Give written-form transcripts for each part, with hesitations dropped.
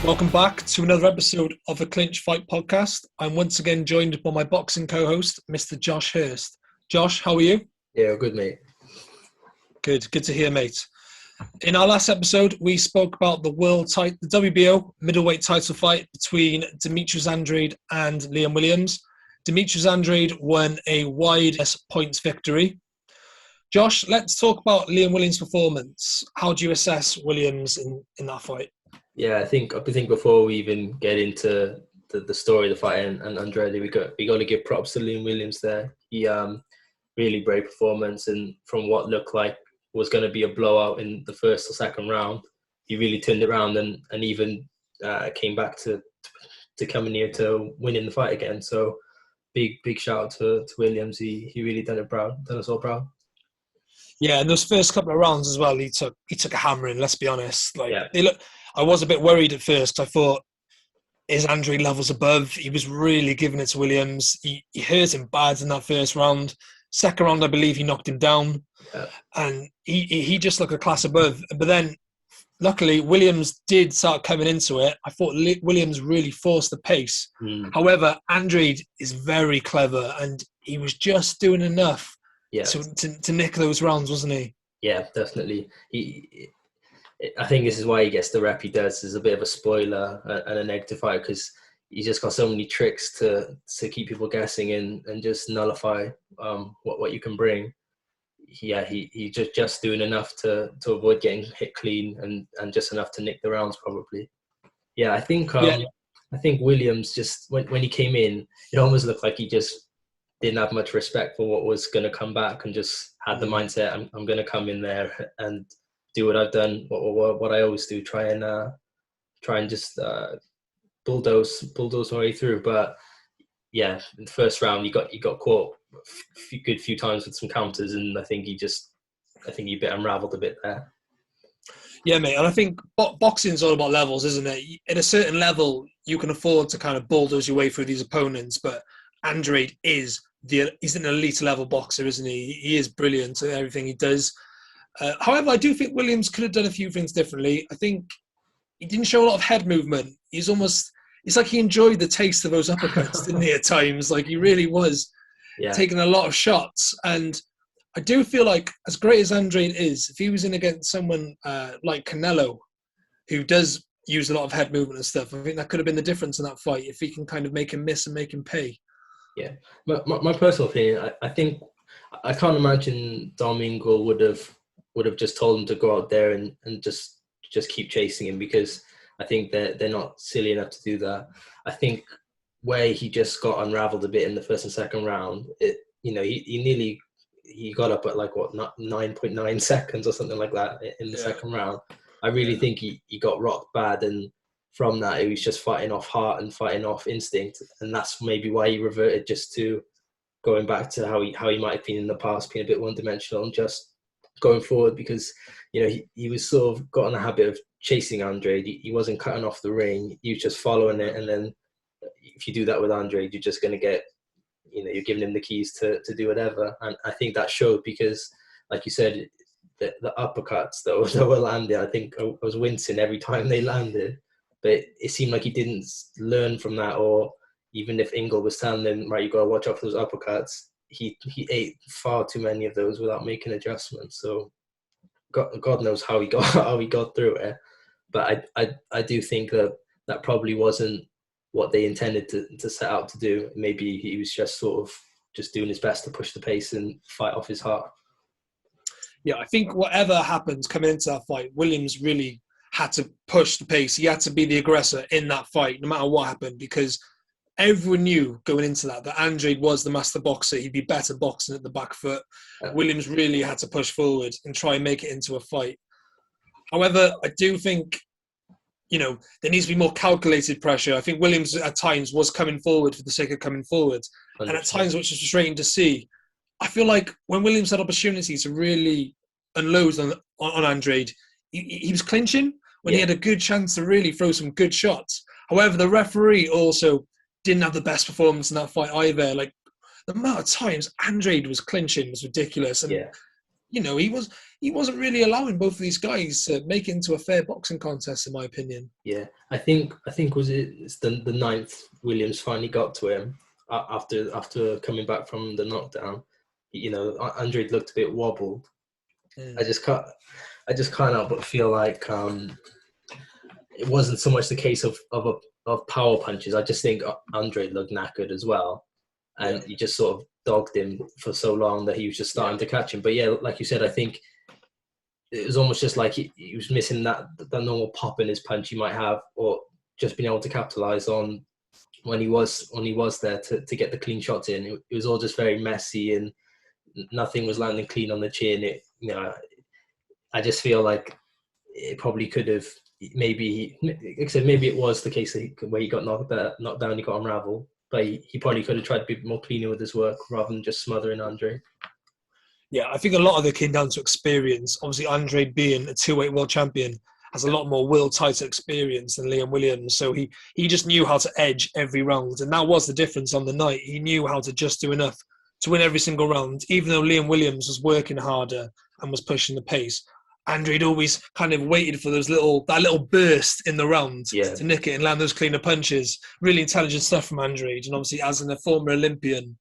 Welcome back to another episode of the Clinch Fight podcast. I'm once again joined by my boxing co-host, Mr. Josh Hurst. Josh, how are you? Yeah, good, mate. Good to hear, mate. In our last episode, we spoke about the the WBO middleweight title fight between Demetrius Andrade and Liam Williams. Demetrius Andrade won a wide points victory. Josh, let's talk about Liam Williams' performance. How do you assess Williams in that fight? Yeah, I think before we even get into the story of the fight and Andrade, we got to give props to Liam Williams there. He really brave performance, and from what looked like was going to be a blowout in the first or second round, he really turned it around and even came back to coming near to winning the fight again. So big shout out to Williams. He really done us all proud. Yeah, in those first couple of rounds as well, he took a hammering. Let's be honest. I was a bit worried at first. I thought, is Andrade levels above? He was really giving it to Williams. He hurt him bad in that first round. Second round, I believe he knocked him down, and he just looked a class above. But then, luckily, Williams did start coming into it. I thought Williams really forced the pace. However, Andrade is very clever, and he was just doing enough to nick those rounds, wasn't he? Yeah, definitely. I think this is why he gets the rep he does, as a bit of a spoiler and a negative fighter, because he's just got so many tricks to keep people guessing and just nullify what you can bring. Yeah, he just doing enough to avoid getting hit clean and just enough to nick the rounds probably. Yeah, I think Williams just when he came in, it almost looked like he just didn't have much respect for what was going to come back and just had the mindset, I'm going to come in there and do what I've done, what I always do, try and just bulldoze my way through. But yeah, in the first round, he got caught a good few times with some counters, and I think he a bit unravelled a bit there. Yeah, mate, and I think boxing's all about levels, isn't it? At a certain level, you can afford to kind of bulldoze your way through these opponents, but Andrade he's an elite level boxer, isn't he? He is brilliant at everything he does. However, I do think Williams could have done a few things differently. I think he didn't show a lot of head movement. It's like he enjoyed the taste of those uppercuts, didn't he, at times? Like, he really was taking a lot of shots. And I do feel like, as great as Andrade is, if he was in against someone like Canelo, who does use a lot of head movement and stuff, I think that could have been the difference in that fight, if he can kind of make him miss and make him pay. Yeah. My personal opinion, I think I can't imagine Domingo would have just told him to go out there and just keep chasing him, because I think they're not silly enough to do that. I think where he just got unravelled a bit in the first and second round, he got up at 9.9 seconds or something like that in the second round. I really think he got rocked bad, and from that he was just fighting off heart and fighting off instinct, and that's maybe why he reverted just to going back to how he might have been in the past, being a bit one-dimensional and just going forward, because he was sort of got in the habit of chasing Andrade. He wasn't cutting off the ring, he was just following it, and then if you do that with Andrade, you're just going to get, you're giving him the keys to do whatever. And I think that showed, because like you said, the uppercuts though that were landed, I think I was wincing every time they landed, but it seemed like he didn't learn from that, or even if Ingle was telling him, right, you got to watch out for those uppercuts, he ate far too many of those without making adjustments. So God knows how he got through it. But I do think that probably wasn't what they intended to set out to do. Maybe he was just sort of just doing his best to push the pace and fight off his heart. Yeah, I think whatever happens coming into that fight, Williams really had to push the pace. He had to be the aggressor in that fight, no matter what happened, because everyone knew going into that Andrade was the master boxer. He'd be better boxing at the back foot. Williams really had to push forward and try and make it into a fight. However, I do think, there needs to be more calculated pressure. I think Williams at times was coming forward for the sake of coming forward. 100%. And at times, which is frustrating to see. I feel like when Williams had opportunity to really unload on Andrade, he was clinching when he had a good chance to really throw some good shots. However, the referee also didn't have the best performance in that fight either. Like, the amount of times Andrade was clinching was ridiculous. And he wasn't really allowing both of these guys to make it into a fair boxing contest, in my opinion. Yeah, I think was it's the ninth Williams finally got to him after coming back from the knockdown. Andrade looked a bit wobbled. I just can't help but feel like it wasn't so much the case of power punches. I just think Andrade looked knackered as well, and he just sort of dogged him for so long that he was just starting to catch him. But yeah, like you said, I think it was almost just like he was missing that normal pop in his punch he might have, or just being able to capitalize on when he was there to get the clean shots in. It was all just very messy and nothing was landing clean on the chin. I just feel like it probably could have maybe it was the case where he got knocked down, he got unraveled, but he probably could have tried to be more cleaner with his work rather than just smothering Andre. Yeah, I think a lot of it came down to experience. Obviously, Andre being a 2-weight world champion has a lot more Will title experience than Liam Williams. So he just knew how to edge every round. And that was the difference on the night. He knew how to just do enough to win every single round, even though Liam Williams was working harder and was pushing the pace. Andrade always kind of waited for that little burst in the round to nick it and land those cleaner punches. Really intelligent stuff from Andrade. And obviously, as a former Olympian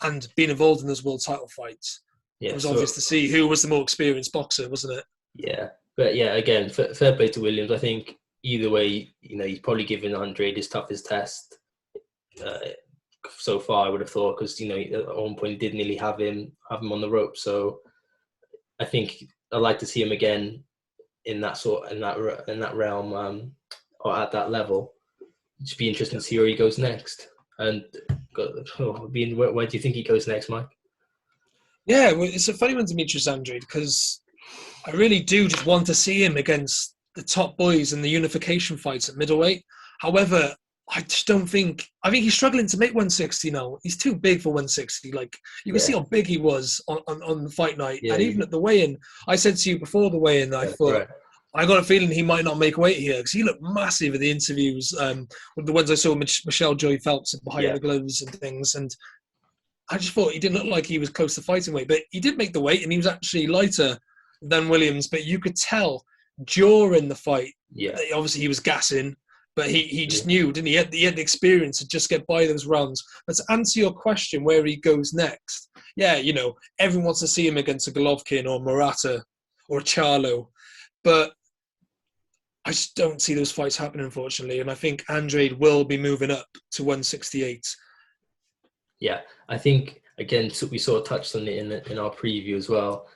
and being involved in those world title fights, it was obvious to see who was the more experienced boxer, wasn't it? Yeah. But yeah, again, fair play to Williams. I think either way, he's probably given Andrade his toughest test so far, I would have thought, because, at one point he did nearly have him on the rope. So I think I'd like to see him again in that realm or at that level. It'd be interesting to see where he goes next. And where do you think he goes next, Mike? Yeah, well, it's a funny one, Demetrius Andrade, because I really do just want to see him against the top boys in the unification fights at middleweight. However, I just don't think... I think he's struggling to make 160 now. He's too big for 160. Like, you can see how big he was on the fight night. And even at the weigh-in, I said to you before the weigh-in, I thought, I got a feeling he might not make weight here, because he looked massive in the interviews, with the ones I saw with Michelle Joy Phelps behind the gloves and things. And I just thought he didn't look like he was close to fighting weight. But he did make the weight, and he was actually lighter than Williams. But you could tell during the fight that obviously he was gassing. But he just knew, didn't he? He had the experience to just get by those rounds. But to answer your question, where he goes next, everyone wants to see him against a Golovkin or Murata or a Charlo. But I just don't see those fights happening, unfortunately. And I think Andrade will be moving up to 168. Yeah, I think, again, we sort of touched on it in our preview as well.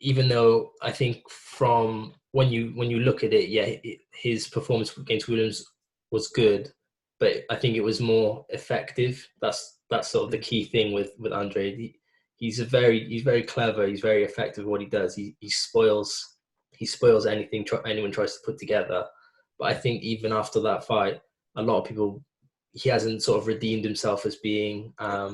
Even though I think from... When you look at it, his performance against Williams was good, but I think it was more effective. That's sort of the key thing with Andrade. He's very clever. He's very effective at what he does. He spoils anything anyone tries to put together. But I think even after that fight, a lot of people, he hasn't sort of redeemed himself as being a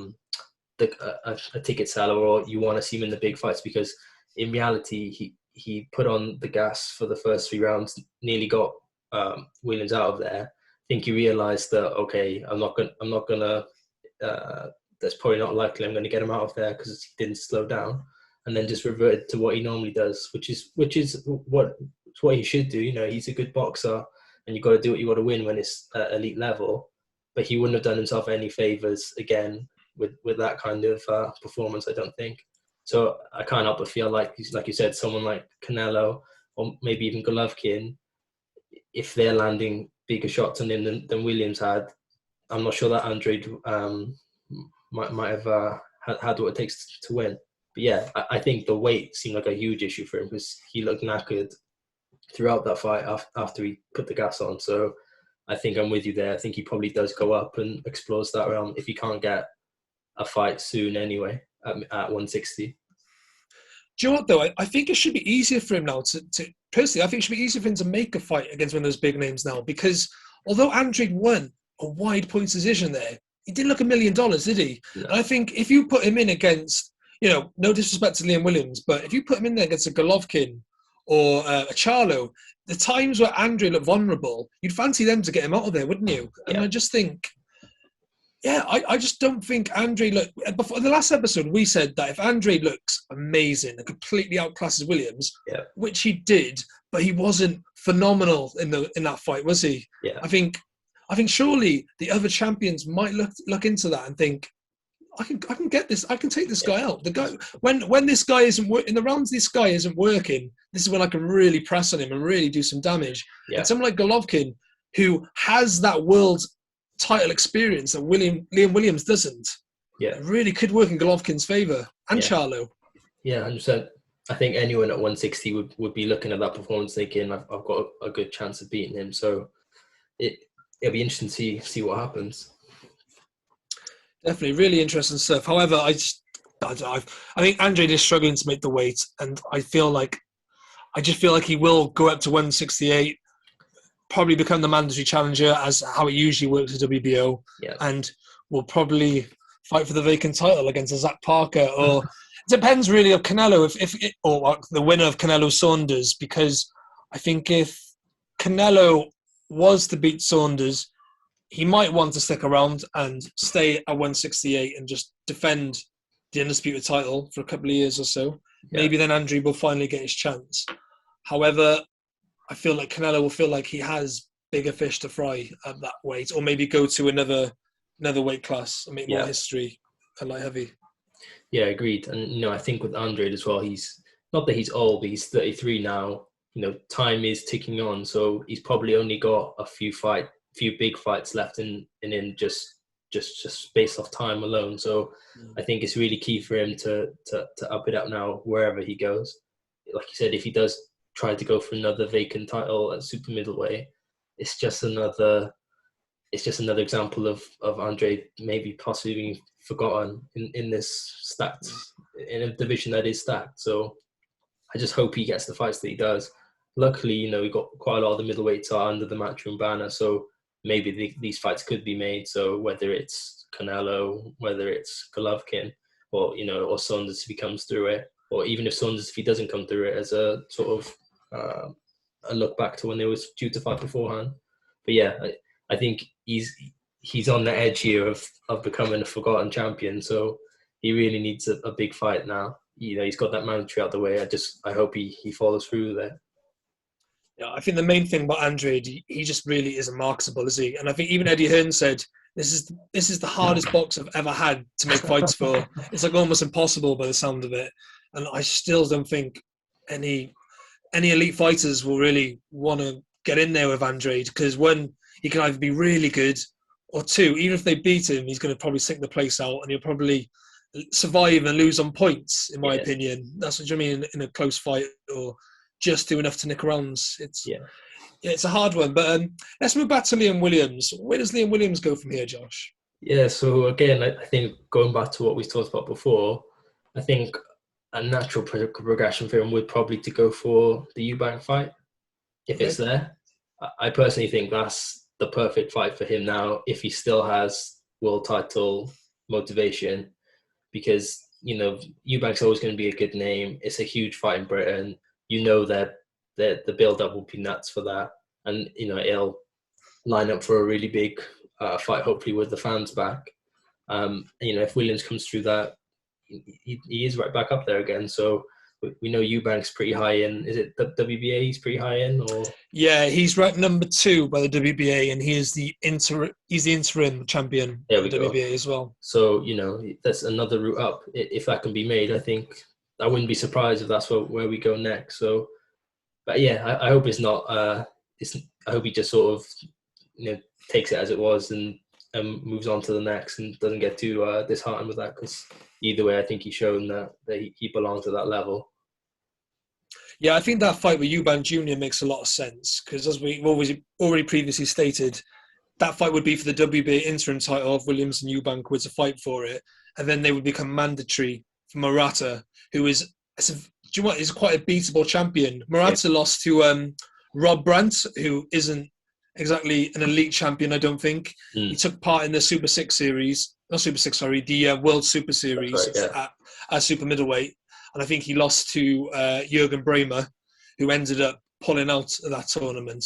ticket seller, or you want to see him in the big fights, because in reality he put on the gas for the first 3 rounds, nearly got Williams out of there. I think he realised that, okay, I'm not gonna. That's probably not likely. I'm going to get him out of there, because he didn't slow down, and then just reverted to what he normally does, which is what he should do. He's a good boxer, and you got to do what you got to win when it's at elite level. But he wouldn't have done himself any favours again with that kind of performance, I don't think. So I can't help but feel like you said, someone like Canelo or maybe even Golovkin, if they're landing bigger shots on him than Williams had, I'm not sure that Andrade might have had what it takes to win. But yeah, I think the weight seemed like a huge issue for him, because he looked knackered throughout that fight after he put the gas on. So I think I'm with you there. I think he probably does go up and explores that realm if he can't get a fight soon anyway at 160. Do you know what, though? I think it should be easier for him now to personally, I think it should be easier for him to make a fight against one of those big names now, because although Andrade won a wide point decision there, he didn't look $1 million, did he? No. And I think if you put him in against, no disrespect to Liam Williams, but if you put him in there against a Golovkin or a Charlo, the times where Andrade looked vulnerable, you'd fancy them to get him out of there, wouldn't you? And I just think Yeah, I just don't think Andre look. Before the last episode, we said that if Andre looks amazing and completely outclasses Williams, Yeah. which he did, but he wasn't phenomenal in that fight, was he? Yeah. I think surely the other champions might look into that and think, I can get this. I can take this guy out. The guy when this guy isn't in the rounds, this guy isn't working. This is when I can really press on him and really do some damage. Yeah. And someone like Golovkin, who has that world title experience that Liam Williams doesn't, really could work in Golovkin's favour and Charlo. Yeah, 100%. I think anyone at 160 would be looking at that performance thinking, I've got a good chance of beating him. So it'll be interesting to see what happens. Definitely, really interesting stuff. However, I think Andrade is struggling to make the weight, and I just feel like he will go up to 168, probably become the mandatory challenger as how it usually works at WBO, and will probably fight for the vacant title against a Zach Parker, or it depends really of Canelo or the winner of Canelo Saunders, because I think if Canelo was to beat Saunders, he might want to stick around and stay at 168 and just defend the undisputed title for a couple of years or so. Yeah. Maybe then Andre will finally get his chance. However, I feel like Canelo will feel like he has bigger fish to fry at that weight, or maybe go to another weight class and make more history at light heavy. Yeah, agreed. And, I think with Andrade as well, he's not that he's old, but he's 33 now. Time is ticking on. So he's probably only got a few big fights left in him just based off time alone. So I think it's really key for him to up it up now wherever he goes. Like you said, if he does try to go for another vacant title at super middleweight, it's just another example of Andre maybe possibly being forgotten in this in a division that is stacked. So I just hope he gets the fights that he does. Luckily, we got quite a lot of the middleweights are under the Matchroom banner, so maybe these fights could be made. So whether it's Canelo, whether it's Golovkin, or Saunders if he comes through it, or even if Saunders if he doesn't come through it, as a sort of a look back to when they was due to fight beforehand. But yeah, I think he's on the edge here of becoming a forgotten champion. So he really needs a big fight now. He's got that mandatory out the way. I hope he follows through there. Yeah, I think the main thing about Andrade, he just really isn't marketable, is he? And I think even Eddie Hearn said, this is the hardest box I've ever had to make fights for. It's like almost impossible by the sound of it. And I still don't think any elite fighters will really want to get in there with Andrade, because one, he can either be really good, or two, even if they beat him, he's going to probably sink the place out and he'll probably survive and lose on points, in my opinion. That's what I mean in a close fight, or just do enough to nick rounds. It's a hard one. But let's move back to Liam Williams. Where does Liam Williams go from here, Josh? Yeah, so again, I think going back to what we talked about before, I think a natural progression for him would probably to go for the Eubank fight, if it's there. I personally think that's the perfect fight for him now, if he still has world title motivation, because, Eubank's always going to be a good name. It's a huge fight in Britain. That the build-up will be nuts for that. And, it'll line up for a really big fight, hopefully with the fans back. If Williams comes through that, he is right back up there again. So we know Eubank's pretty high in. Is it the WBA he's pretty high in? Or yeah, he's ranked number 2 by the WBA, and he is the interim champion of the WBA as well. So, that's another route up. If that can be made, I think I wouldn't be surprised if that's where we go next. So, but yeah, I hope it's not. I hope he just sort of, takes it as it was and moves on to the next and doesn't get too disheartened with that. Because either way, I think he's shown that he belongs at that level. Yeah, I think that fight with Eubank Jr. makes a lot of sense, because as we've already previously stated, that fight would be for the WBA interim title if Williams and Eubank were to fight for it, and then they would become mandatory for Murata, who is quite a beatable champion. Murata lost to Rob Brandt, who isn't exactly an elite champion, I don't think. He took part in the the World Super Series at super middleweight, and I think he lost to Jürgen Bremer, who ended up pulling out of that tournament.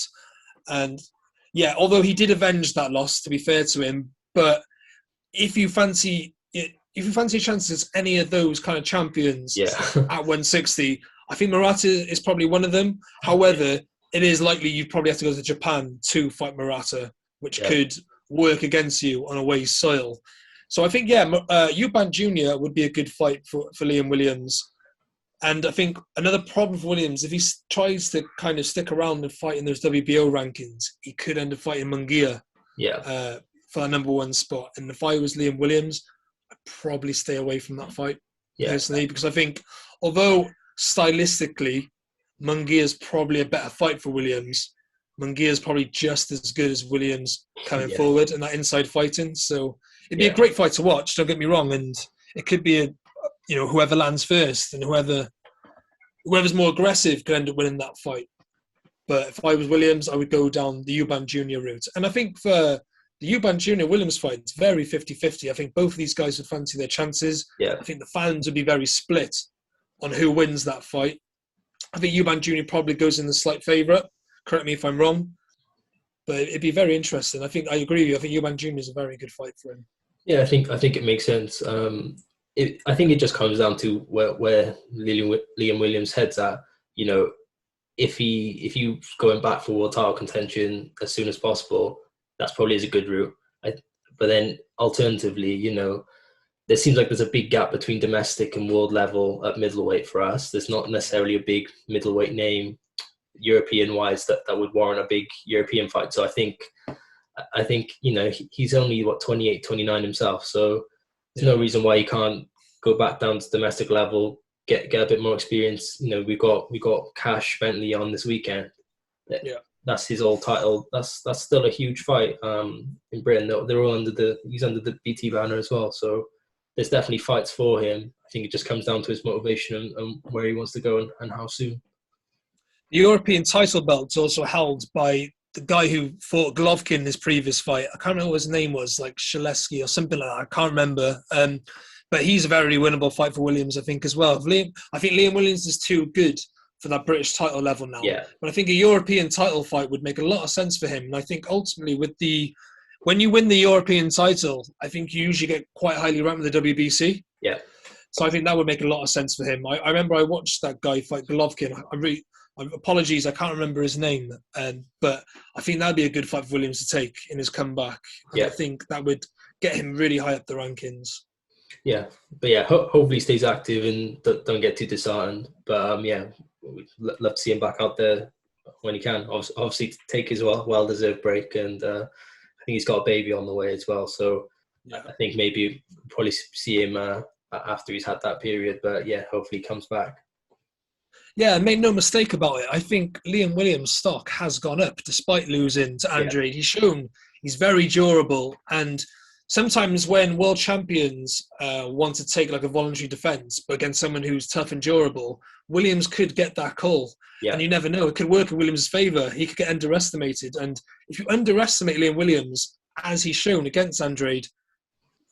And yeah, although he did avenge that loss, to be fair to him, but if you fancy chances at any of those kind of champions Yeah. at 160, I think Murata is probably one of them. However, it is likely you probably have to go to Japan to fight Murata, which could work against you on away soil. So I think, Eubank Jr. would be a good fight for Liam Williams. And I think another problem for Williams, if he tries to kind of stick around and fight in those WBO rankings, he could end up fighting Munguia for that number one spot. And if I was Liam Williams, I'd probably stay away from that fight, personally, because I think although stylistically, Munguia is probably a better fight for Williams, Munguia is probably just as good as Williams coming forward and that inside fighting. So it'd be a great fight to watch, don't get me wrong. And it could be whoever lands first and whoever's more aggressive could end up winning that fight. But if I was Williams, I would go down the Eubank Jr. route. And I think for the Eubank Jr. Williams fight, it's very 50-50. I think both of these guys would fancy their chances. Yeah. I think the fans would be very split on who wins that fight. I think Eubank Jr. probably goes in the slight favourite. Correct me if I'm wrong. But it'd be very interesting. I agree with you. I think Eubank Jr. is a very good fight for him. Yeah, I think it makes sense. I think it just comes down to where Liam Williams' head's at. If he's going back for world title contention as soon as possible, that's probably is a good route. But then alternatively, there seems like there's a big gap between domestic and world level at middleweight for us. There's not necessarily a big middleweight name European-wise that would warrant a big European fight. So I think he's only 28, 29 himself. So there's no reason why he can't go back down to domestic level, get a bit more experience. We got Cash Bentley on this weekend. That's his old title. That's still a huge fight in Britain. They're all he's under the BT banner as well. So there's definitely fights for him. I think it just comes down to his motivation and where he wants to go and how soon. The European title belt's also held by the guy who fought Golovkin in his previous fight. I can't remember what his name was, like Shaleski or something like that. I can't remember. But he's a very winnable fight for Williams, I think, as well. I think Liam Williams is too good for that British title level now. Yeah. But I think a European title fight would make a lot of sense for him. And I think ultimately when you win the European title, I think you usually get quite highly ranked with the WBC. Yeah. So I think that would make a lot of sense for him. I remember I watched that guy fight Golovkin. Apologies, I can't remember his name. But I think that'd be a good fight for Williams to take in his comeback. And I think that would get him really high up the rankings. Yeah, but hopefully he stays active and don't get too disheartened. But we'd love to see him back out there when he can. Obviously to take his well-deserved break, and I think he's got a baby on the way as well. So I think maybe we'll probably see him after he's had that period. But hopefully he comes back. Yeah, make no mistake about it. I think Liam Williams' stock has gone up despite losing to Andrade. He's shown he's very durable, and sometimes when world champions want to take like a voluntary defence, but against someone who's tough and durable, Williams could get that call. Yeah. And you never know. It could work in Williams' favour. He could get underestimated. And if you underestimate Liam Williams, as he's shown against Andrade,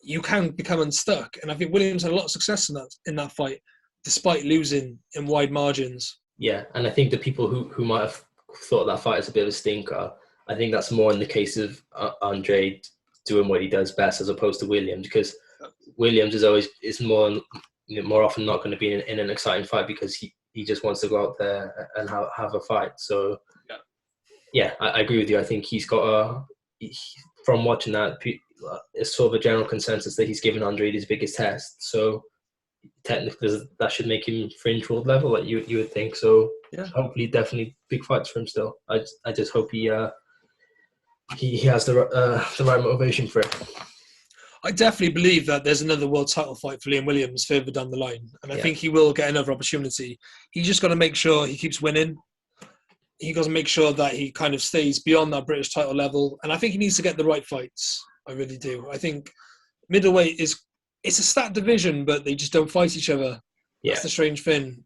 you can become unstuck. And I think Williams had a lot of success in that fight, despite losing in wide margins. Yeah, and I think the people who might have thought that fight is a bit of a stinker, I think that's more in the case of Andrade doing what he does best as opposed to Williams, because Williams is more often not going to be in an exciting fight because he just wants to go out there and have a fight. So I agree with you. I think he's got from watching that, it's sort of a general consensus that he's given Andrade his biggest test. So technically that should make him fringe world level, like you would think. So hopefully definitely big fights for him still. I just hope he has the right motivation for it. I definitely believe that there's another world title fight for Liam Williams further down the line. And I think he will get another opportunity. He's just got to make sure he keeps winning. He got to make sure that he kind of stays beyond that British title level. And I think he needs to get the right fights. I really do. I think middleweight it's a stat division, but they just don't fight each other. That's the strange thing.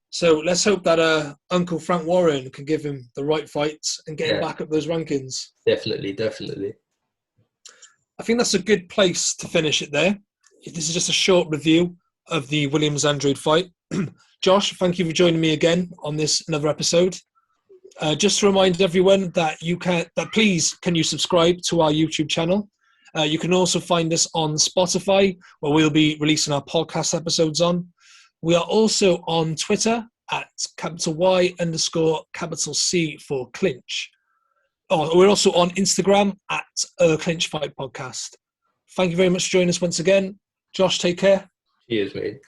So let's hope that Uncle Frank Warren can give him the right fights and get him back up those rankings. Definitely. I think that's a good place to finish it there. This is just a short review of the Williams-Andrade fight. Josh, thank you for joining me again on this another episode. Just to remind everyone that please can you subscribe to our YouTube channel You can also find us on Spotify, where we'll be releasing our podcast episodes on. We are also on Twitter at Y_C for Clinch. Oh, we're also on Instagram at Clinch Fight Podcast. Thank you very much for joining us once again. Josh, take care. Cheers, mate.